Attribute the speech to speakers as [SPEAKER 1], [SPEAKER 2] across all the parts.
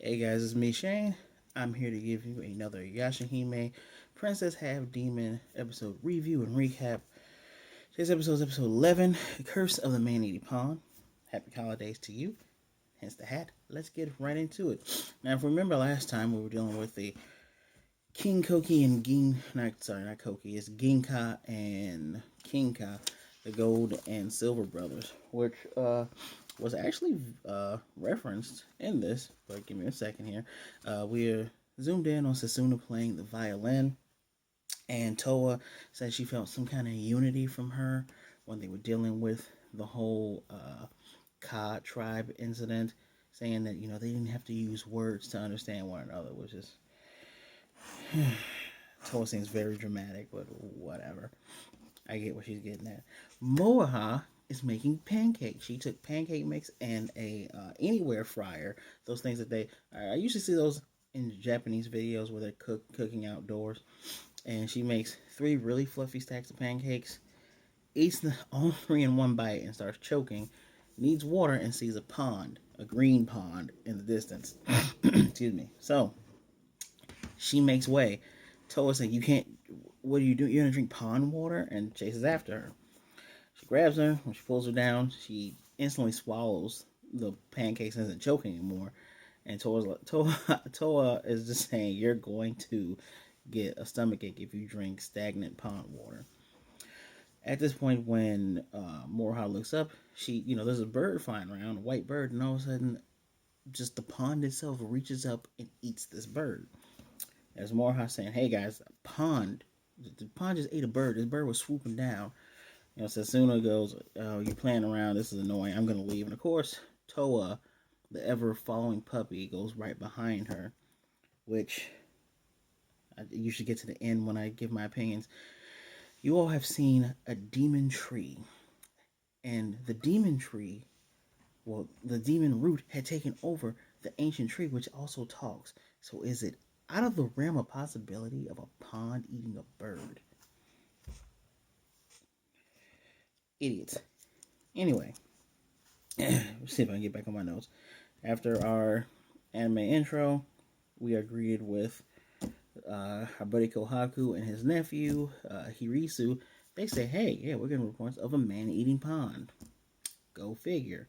[SPEAKER 1] Hey guys, it's me Shane. I'm here to give you another Yashahime Princess Half Demon episode review and recap. Today's episode is episode 11, The Curse of the Man-Eating Pawn. Happy holidays to you. Hence the hat. Let's get right into it. Now, if you remember last time, we were dealing with the King Koki and not Koki, it's Ginka and Kinka, the Gold and Silver Brothers, which was actually referenced in this. But give me a second here. We're zoomed in on Sasuna playing the violin, and Toa said she felt some kind of unity from her when they were dealing with the whole Ka tribe incident, saying that they didn't have to use words to understand one another, which is Toa seems very dramatic, but whatever. I get what she's getting at. Moroha is making pancakes. She took pancake mix and a anywhere fryer. Those things that I usually see those in Japanese videos where they're cooking outdoors. And she makes 3 really fluffy stacks of pancakes. Eats all 3 in one bite and starts choking. Needs water and sees a green pond in the distance. Excuse me. So she makes way. Toa said, "You can't. What do? You're gonna drink pond water?" And chases after her. She grabs her. When she pulls her down, she instantly swallows the pancakes and isn't choking anymore. And Toa is just saying, "You're going to get a stomachache if you drink stagnant pond water." At this point, when Moroha looks up, there's a bird flying around, a white bird, and all of a sudden, just the pond itself reaches up and eats this bird. There's Moroha saying, "Hey guys, the pond just ate a bird. This bird was swooping down." Sasuna goes, "Oh, you're playing around. This is annoying. I'm gonna leave." And of course, Toa, the ever following puppy, goes right behind her. Which you should get to the end when I give my opinions. You all have seen a demon tree, and the demon root had taken over the ancient tree, which also talks. So is it out of the realm of possibility of a pond eating a bird? Idiots. Anyway, let's see if I can get back on my notes. After our anime intro, we are greeted with our buddy Kohaku and his nephew, Hirisu. They say, "Hey, yeah, we're getting reports of a man-eating pond." Go figure.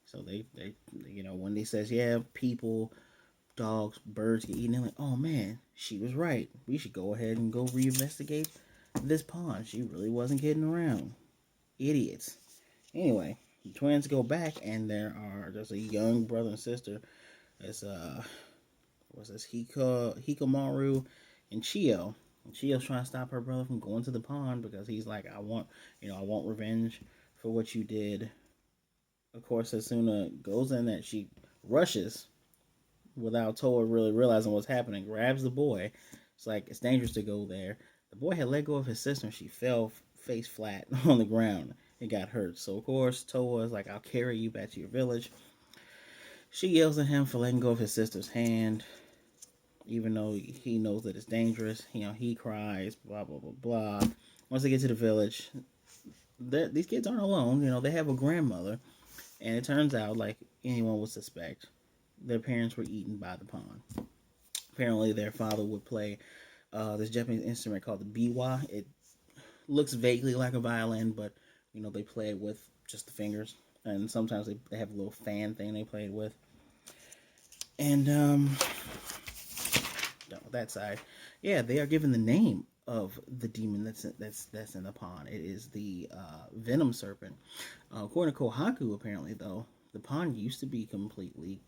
[SPEAKER 1] So when they says, "Yeah, people, dogs, birds get eaten," they're like, "Oh man, she was right. We should go ahead and go reinvestigate this pond. She really wasn't kidding around." Idiots. Anyway, the twins go back, and there's a young brother and sister. It's what's this? Hikomaru and Chio. And Chio's trying to stop her brother from going to the pond because he's like, I want revenge for what you did." Of course, Asuna goes in that she rushes without Toa really realizing what's happening, grabs the boy. It's like, it's dangerous to go there. The boy had let go of his sister and she fell face flat on the ground and got hurt. So, of course, Toa is like, "I'll carry you back to your village." She yells at him for letting go of his sister's hand, even though he knows that it's dangerous. He cries, blah, blah, blah, blah. Once they get to the village, these kids aren't alone. They have a grandmother. And it turns out, like anyone would suspect, their parents were eaten by the pond. Apparently, their father would play this Japanese instrument called the biwa. It looks vaguely like a violin, but they play it with just the fingers, and sometimes they have a little fan thing they play it with. And that side, yeah, they are given the name of the demon that's in the pond. It is the venom serpent. According to Kohaku, apparently though, the pond used to be completely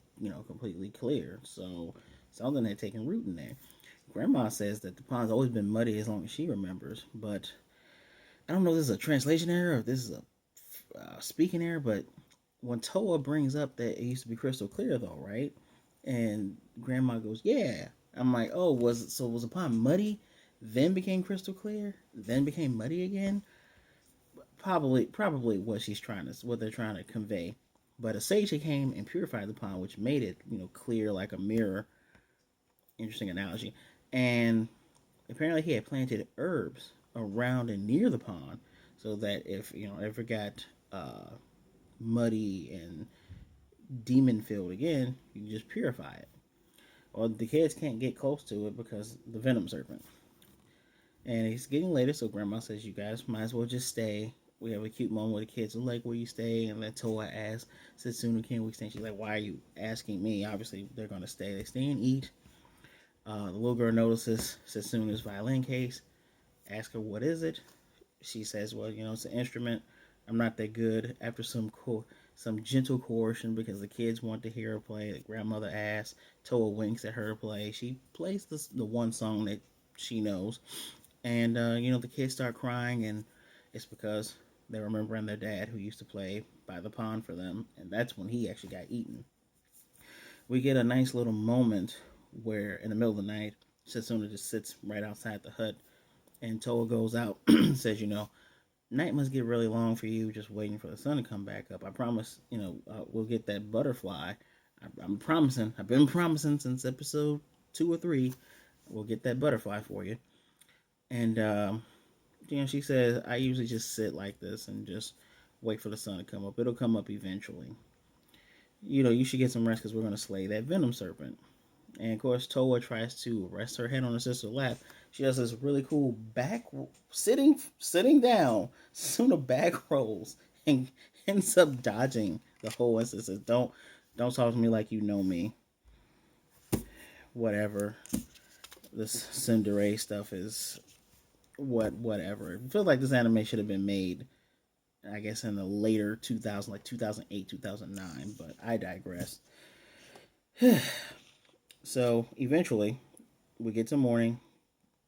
[SPEAKER 1] clear. So something had taken root in there. Grandma says that the pond's always been muddy as long as she remembers, but I don't know if this is a translation error or if this is a speaking error. But when Toa brings up that it used to be crystal clear though, right? And Grandma goes, "Yeah." I'm like, "Oh, was the pond muddy, then became crystal clear, then became muddy again?" Probably what they're trying to convey. But a sage came and purified the pond, which made it clear like a mirror. Interesting analogy. And apparently he had planted herbs around and near the pond, so that if it ever got muddy and demon filled again, you can just purify it. Well, the kids can't get close to it because the venom serpent. And it's getting later, so Grandma says, "You guys might as well just stay." We have a cute moment where the kids are like, "Where you stay?" And then Toa asks, "Setsuna, can we stay?" She's like, "Why are you asking me?" Obviously, they're gonna stay. They stay and eat. The little girl notices Setsuna's violin case. Ask her, "What is it?" She says, "Well, it's an instrument. I'm not that good." After some gentle coercion, because the kids want to hear her play, the grandmother asks. Toa winks at her to play. She plays the one song that she knows, and the kids start crying, and it's because they're remembering their dad who used to play by the pond for them, and that's when he actually got eaten. We get a nice little moment where, in the middle of the night, Setsuna just sits right outside the hut, and Toa goes out and says, "Night must get really long for you, just waiting for the sun to come back up. I promise, we'll get that butterfly. I'm promising. I've been promising since episode 2 or 3. We'll get that butterfly for you." And she says, "I usually just sit like this and just wait for the sun to come up. It'll come up eventually. You should get some rest because we're going to slay that venom serpent." And of course, Toa tries to rest her head on her sister's lap. She does this really cool back sitting down. Suna back rolls and ends up dodging the whole instance. Says, don't talk to me like you know me. Whatever. This Tsundere stuff is whatever. I feel like this anime should have been made, I guess, in the later 2000, like 2008, 2009. But I digress. So eventually, we get to morning.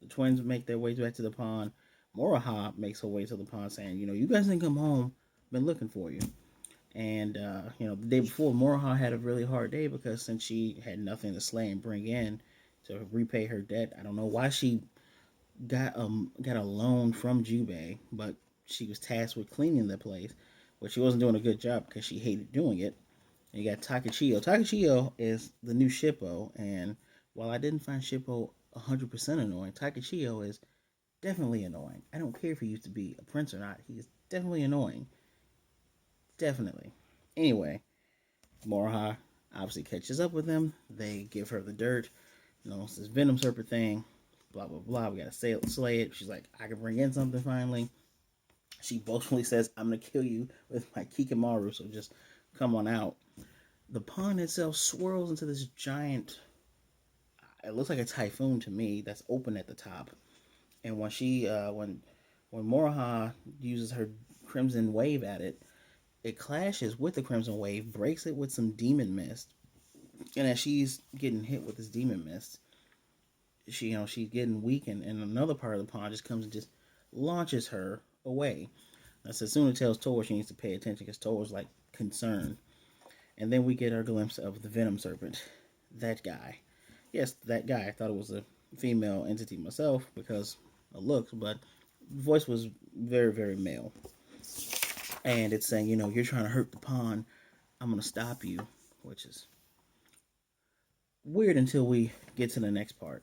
[SPEAKER 1] The twins make their way back to the pond. Moroha makes her way to the pond, saying, "You guys didn't come home. Been looking for you." And the day before, Moroha had a really hard day because since she had nothing to slay and bring in to repay her debt, I don't know why she got a loan from Jubei, but she was tasked with cleaning the place, but she wasn't doing a good job because she hated doing it. And you got Takachiyo. Takachiyo is the new Shippo, and while I didn't find Shippo 100% annoying, Takachiyo is definitely annoying. I don't care if he used to be a prince or not. He is definitely annoying. Definitely. Anyway, Moroha obviously catches up with them. They give her the dirt. It's this Venom Serpent thing. Blah, blah, blah. We gotta slay it. She's like, "I can bring in something finally." She boastfully says, "I'm gonna kill you with my Kikamaru, so just come on out." The pond itself swirls into this giant, it looks like a typhoon to me, that's open at the top. And when Moroha uses her Crimson Wave at it, it clashes with the Crimson Wave, breaks it with some demon mist. And as she's getting hit with this demon mist, she's getting weak, and another part of the pond just comes and just launches her away. Now, Setsuna tells Towa she needs to pay attention because Towa's like concerned. And then we get our glimpse of the Venom Serpent. That guy. Yes, that guy. I thought it was a female entity myself because of looks, but the voice was very, very male. And it's saying, "You're trying to hurt the pond. I'm going to stop you," which is weird until we get to the next part.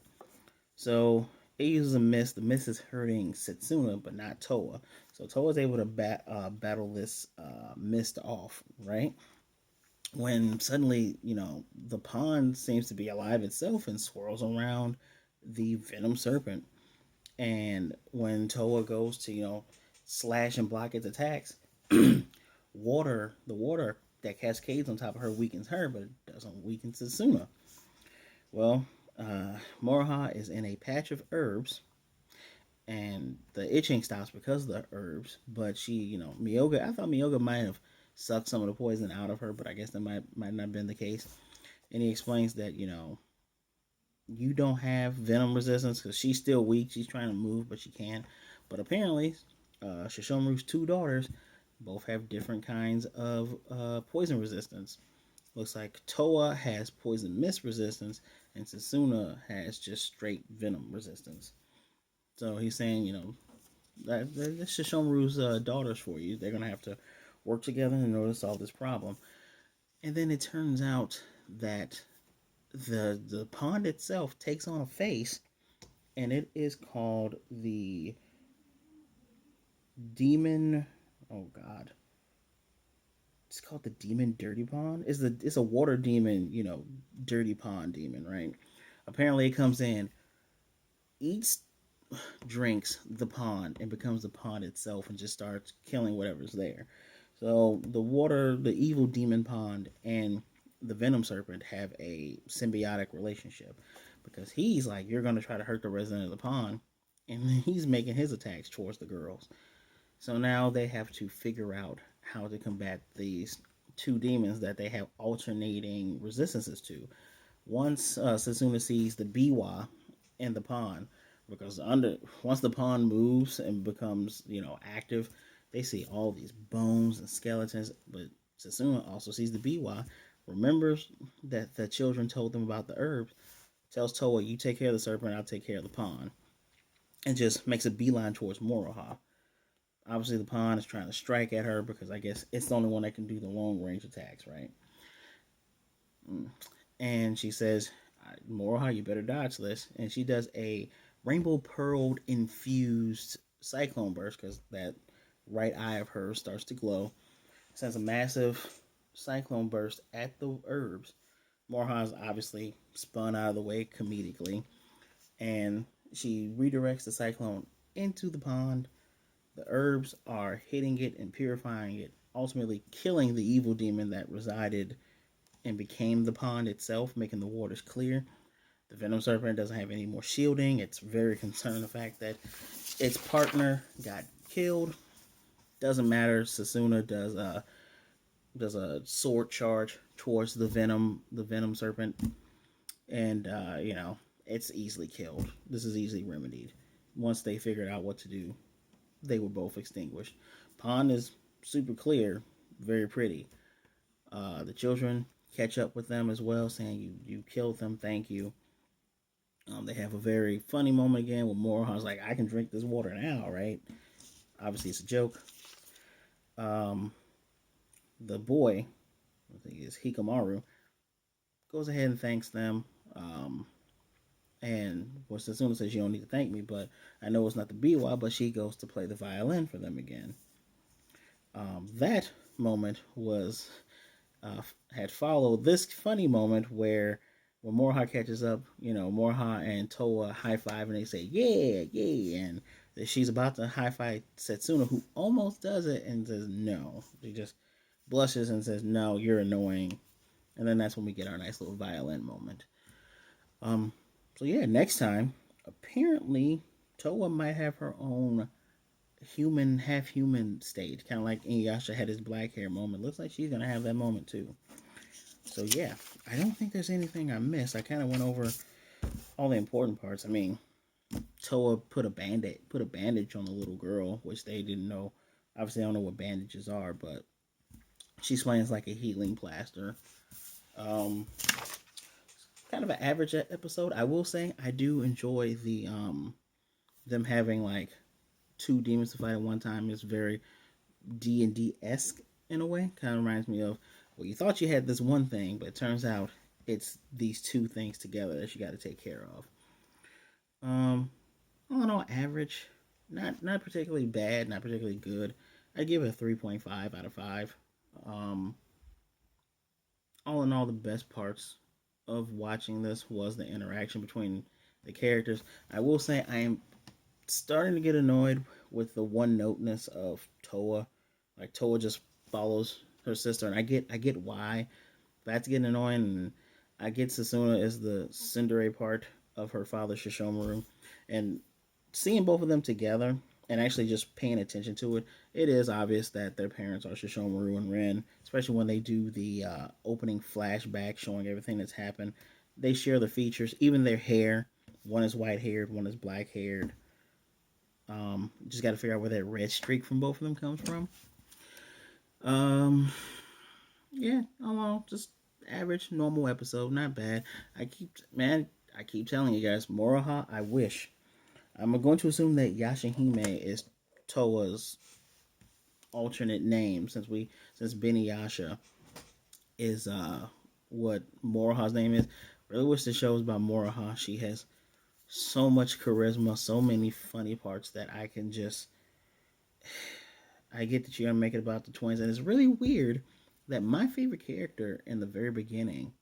[SPEAKER 1] So it uses a mist. The mist is hurting Setsuna, but not Toa. So Toa's able to battle this mist off, right? When suddenly, the pond seems to be alive itself and swirls around the venom serpent. And when Toa goes to, slash and block its attacks, the water that cascades on top of her weakens her, but it doesn't weaken Sutsuna. Well, Moroha is in a patch of herbs, and the itching stops because of the herbs. But Miyoga, I thought Miyoga might have sucked some of the poison out of her, but I guess that might not have been the case. And he explains that you don't have venom resistance because she's still weak. She's trying to move, but she can't. But apparently, Shishomaru's two daughters both have different kinds of poison resistance. Looks like Toa has poison mist resistance, and Setsuna has just straight venom resistance. So he's saying, that's Shishomaru's daughters for you. They're gonna have to work together in order to solve this problem. And then it turns out that the pond itself takes on a face, and it is called the demon. Oh God, it's called the demon dirty pond. It's a water demon, dirty pond demon, right? Apparently, it comes in, eats, drinks the pond, and becomes the pond itself, and just starts killing whatever's there. So the water, the evil demon pond, and the venom serpent have a symbiotic relationship because he's like, you're going to try to hurt the resident of the pond, and he's making his attacks towards the girls. So now they have to figure out how to combat these two demons that they have alternating resistances to. Once Sasuna sees the Biwa in the pond, because once the pond moves and becomes active, they see all these bones and skeletons. But Sasuna also sees the Biwa, remembers that the children told them about the herbs, tells Toa, "You take care of the serpent, I'll take care of the pond," and just makes a beeline towards Moroha. Obviously, the pond is trying to strike at her because I guess it's the only one that can do the long range attacks, right? And she says, "Moroha, you better dodge this." And she does a rainbow pearl infused cyclone burst because that right eye of hers starts to glow. Sends a massive cyclone burst at the herbs. Moroha's obviously spun out of the way comedically, and she redirects the cyclone into the pond. The herbs are hitting it and purifying it, ultimately killing the evil demon that resided and became the pond itself, making the waters clear. The venom serpent doesn't have any more shielding. It's very concerned the fact that its partner got killed. Doesn't matter. Sasuna does a sword charge towards the venom serpent, and it's easily killed. This is easily remedied. Once they figured out what to do, they were both extinguished. Pond is super clear, very pretty. The children catch up with them as well, saying you killed them, thank you. They have a very funny moment again with Moroha's like, I can drink this water now, right? Obviously, it's a joke. Um, the boy, I think it's Hikamaru, goes ahead and thanks them. And well, Sasuna says, "You don't need to thank me, but I know it's not the Biwa," but she goes to play the violin for them again. That moment was had followed this funny moment where when Moroha catches up, Moroha and Toa high five and they say, "Yeah, yeah," and she's about to high five Setsuna, who almost does it and says no. She just blushes and says, "No, you're annoying." And then that's when we get our nice little violin moment. Um, so yeah, next time, apparently Toa might have her own human, half human state, kind of like Inuyasha had his black hair moment. Looks like she's gonna have that moment too. So yeah, I don't think there's anything I missed. I kind of went over all the important parts. I mean, Toa put a bandage on the little girl, which they didn't know. Obviously, I don't know what bandages are, but she explains like a healing plaster. Um, Kind of an average episode. I will say I do enjoy the them having like two demons to fight at one time. It's very D&D esque in a way. Kind of reminds me of, well, you thought you had this one thing, but it turns out it's these two things together that you got to take care of. All in all, average. Not particularly bad, not particularly good. I give it a 3.5 out of 5. Um, all in all, the best parts of watching this was the interaction between the characters. I will say I am starting to get annoyed with the one noteness of Toa. Like Toa just follows her sister, and I get why. That's getting annoying, and I get Sasuna as the tsundere part of her father Shishomaru, and seeing both of them together and actually just paying attention to it, it is obvious that their parents are Shishomaru and Ren, especially when they do the opening flashback showing everything that's happened. They share the features, even their hair. One is white haired, one is black haired. Just got to figure out where that red streak from both of them comes from. Um, yeah, along just average, normal episode, not bad. I keep telling you guys, Moroha. I wish. I'm going to assume that Yashahime is Toa's alternate name since Beniyasha is what Moroha's name is. Really wish the show was about Moroha. She has so much charisma, so many funny parts that I can just. I get that you're gonna make it about the twins, and it's really weird that my favorite character in the very beginning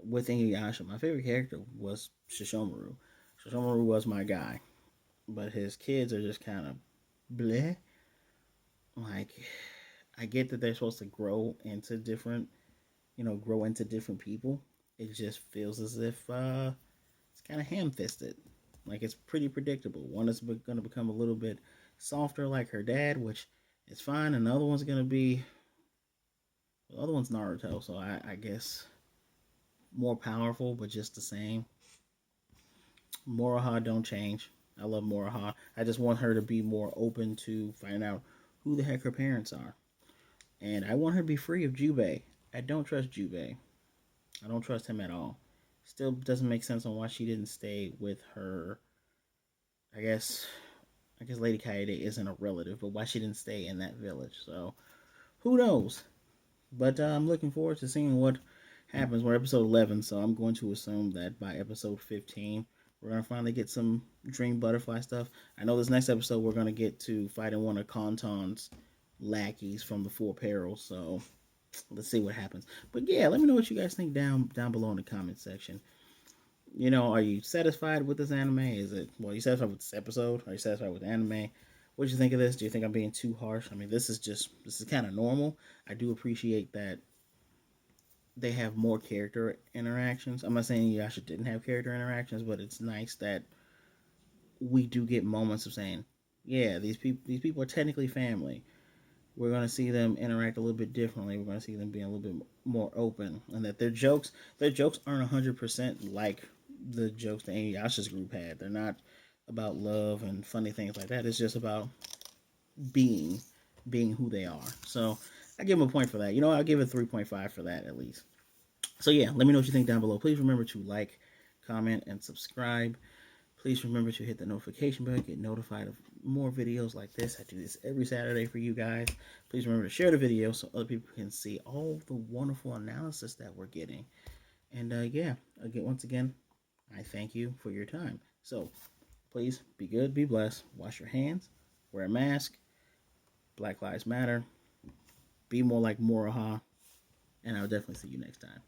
[SPEAKER 1] with Inuyasha, my favorite character was Shishomaru. Shishomaru was my guy, but his kids are just kind of bleh. Like, I get that they're supposed to grow into different, grow into different people. It just feels as if it's kind of ham-fisted. Like, it's pretty predictable. One is going to become a little bit softer, like her dad, which is fine, and the other one's going to be, the other one's Naruto, so I guess more powerful, but just the same. Moroha don't change. I love Moroha. I just want her to be more open to find out who the heck her parents are. And I want her to be free of Jubei. I don't trust Jubei. I don't trust him at all. Still doesn't make sense on why she didn't stay with her. I guess Lady Kaede isn't a relative, but why she didn't stay in that village. So who knows? But I'm looking forward to seeing what happens. We're episode 11, so I'm going to assume that by episode 15, we're going to finally get some Dream Butterfly stuff. I know this next episode we're going to get to fighting one of Kanton's lackeys from the Four Perils, so let's see what happens. But yeah, let me know what you guys think down below in the comment section. Are you satisfied with this anime? Are you satisfied with this episode? Are you satisfied with the anime? What do you think of this? Do you think I'm being too harsh? I mean, this is kind of normal. I do appreciate that they have more character interactions. I'm not saying Yasha didn't have character interactions, but it's nice that we do get moments of saying, yeah, these people are technically family. We're going to see them interact a little bit differently. We're going to see them being a little bit more open, and that their jokes aren't 100% like the jokes that Inuyasha's group had. They're not about love and funny things like that. It's just about being who they are. So I give them a point for that. I'll give it 3.5 for that at least. So yeah, let me know what you think down below. Please remember to like, comment, and subscribe. Please remember to hit the notification bell, get notified of more videos like this. I do this every Saturday for you guys. Please remember to share the video so other people can see all the wonderful analysis that we're getting. And yeah, once again, I thank you for your time. So please be good, be blessed, wash your hands, wear a mask, Black Lives Matter, be more like Moroha, and I'll definitely see you next time.